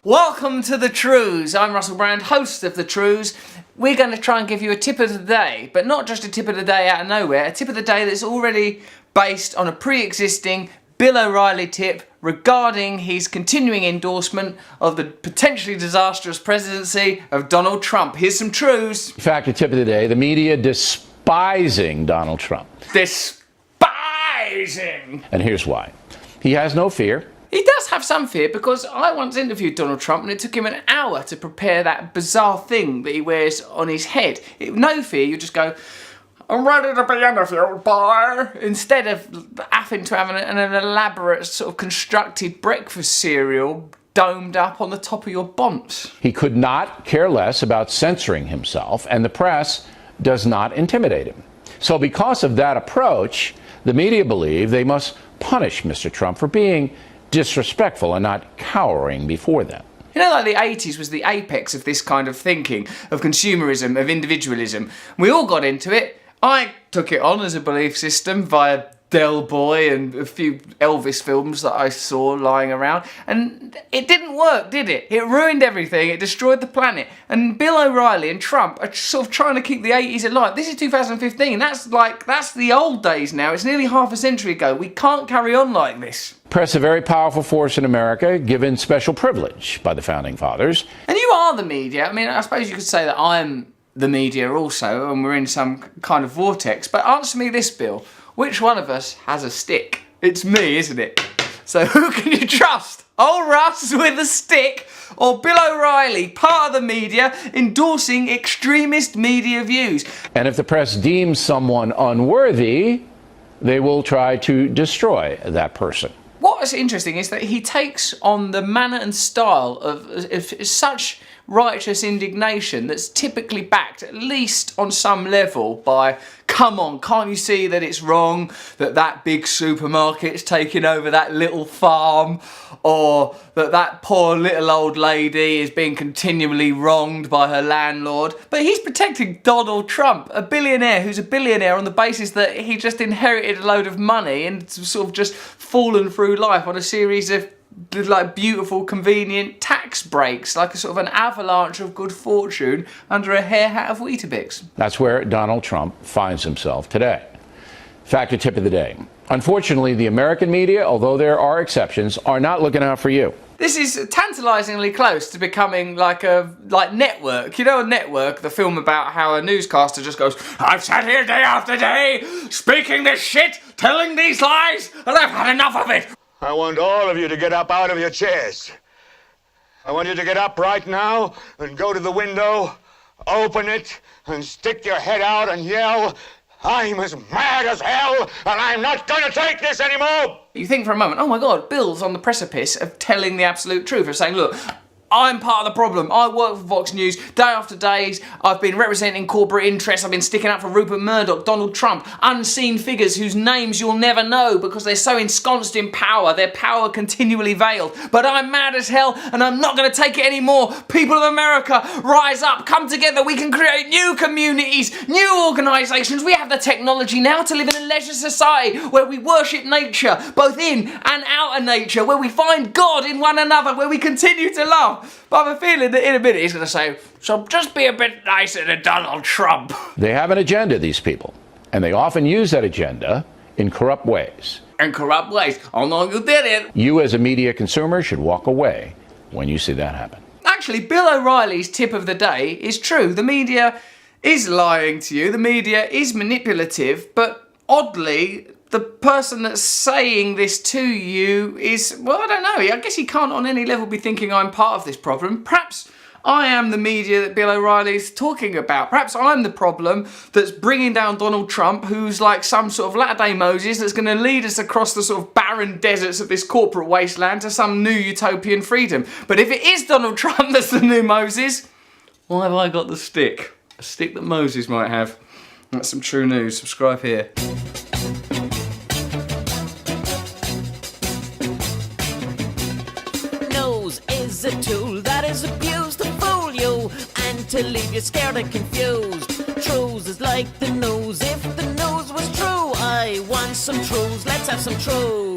Welcome to the Trews. I'm Russell Brand, host of the Trews. We're going to try and give you a tip of the day, but not just a tip of the day out of nowhere, a tip of the day that's already based on a pre-existing Bill O'Reilly tip regarding his continuing endorsement of the potentially disastrous presidency of Donald Trump. Here's some Trews. Factor tip of the day, the media despising Donald Trump. Despising! And here's why. He has no fear. He does have some fear, because I once interviewed Donald Trump and it took him an hour to prepare that bizarre thing that he wears on his head. No fear, you just go, I'm ready to be interviewed, boy. Instead of having to have an elaborate sort of constructed breakfast cereal domed up on the top of your bonce. He could not care less about censoring himself, and the press does not intimidate him. So because of that approach, the media believe they must punish Mr. Trump for being disrespectful and not cowering before them. You know, like the 80s was the apex of this kind of thinking, of consumerism, of individualism. We all got into it. I took it on as a belief system via Del Boy and a few Elvis films that I saw lying around, and it didn't work, did it? It ruined everything, it destroyed the planet, and Bill O'Reilly and Trump are sort of trying to keep the 80s alive. This is 2015, that's the old days now. It's nearly half a century ago. We can't carry on like this. Press, a very powerful force in America, given special privilege by the Founding Fathers. And you are the media. I mean, I suppose you could say that I'm the media also, and we're in some kind of vortex, but answer me this, Bill. Which one of us has a stick? It's me, isn't it? So who can you trust? Old Russ with a stick, or Bill O'Reilly, part of the media, endorsing extremist media views? And if the press deems someone unworthy, they will try to destroy that person. What's interesting is that he takes on the manner and style of such righteous indignation that's typically backed, at least on some level, by, come on, can't you see that it's wrong that that big supermarket's taking over that little farm, or that poor little old lady is being continually wronged by her landlord? But he's protecting Donald Trump, a billionaire who's a billionaire on the basis that he just inherited a load of money and sort of just fallen through life on a series of like beautiful, convenient tax breaks, like a sort of an avalanche of good fortune under a hair hat of Weetabix. That's where Donald Trump finds himself today. Factor tip of the day. Unfortunately, the American media, although there are exceptions, are not looking out for you. This is tantalisingly close to becoming like Network. You know, Network, the film about how a newscaster just goes, I've sat here day after day, speaking this shit, telling these lies, and I've had enough of it. I want all of you to get up out of your chairs. I want you to get up right now and go to the window, open it, and stick your head out and yell, I'm as mad as hell, and I'm not going to take this anymore! You think for a moment, oh my God, Bill's on the precipice of telling the absolute truth, of saying, look, I'm part of the problem. I work for Fox News day after day. I've been representing corporate interests. I've been sticking up for Rupert Murdoch, Donald Trump, unseen figures whose names you'll never know because they're so ensconced in power, their power continually veiled. But I'm mad as hell and I'm not going to take it anymore. People of America, rise up, come together. We can create new communities, new organisations. We have the technology now to live in a leisure society where we worship nature, both in and out of nature, where we find God in one another, where we continue to love. But I have a feeling that in a minute he's going to say, so just be a bit nicer to Donald Trump. They have an agenda, these people, and they often use that agenda in corrupt ways. In corrupt ways? Oh no, you did it. You as a media consumer should walk away when you see that happen. Actually, Bill O'Reilly's tip of the day is true. The media is lying to you. The media is manipulative, but oddly, the person that's saying this to you is, well, I don't know. I guess he can't on any level be thinking I'm part of this problem. Perhaps I am the media that Bill O'Reilly's talking about. Perhaps I'm the problem that's bringing down Donald Trump, who's like some sort of latter-day Moses that's going to lead us across the sort of barren deserts of this corporate wasteland to some new utopian freedom. But if it is Donald Trump that's the new Moses, why have I got the stick? A stick that Moses might have. That's some true news. Subscribe here. Is a tool that is abused to fool you and to leave you scared and confused. Trews is like the news. If the news was true, I want some Trews. Let's have some Trews.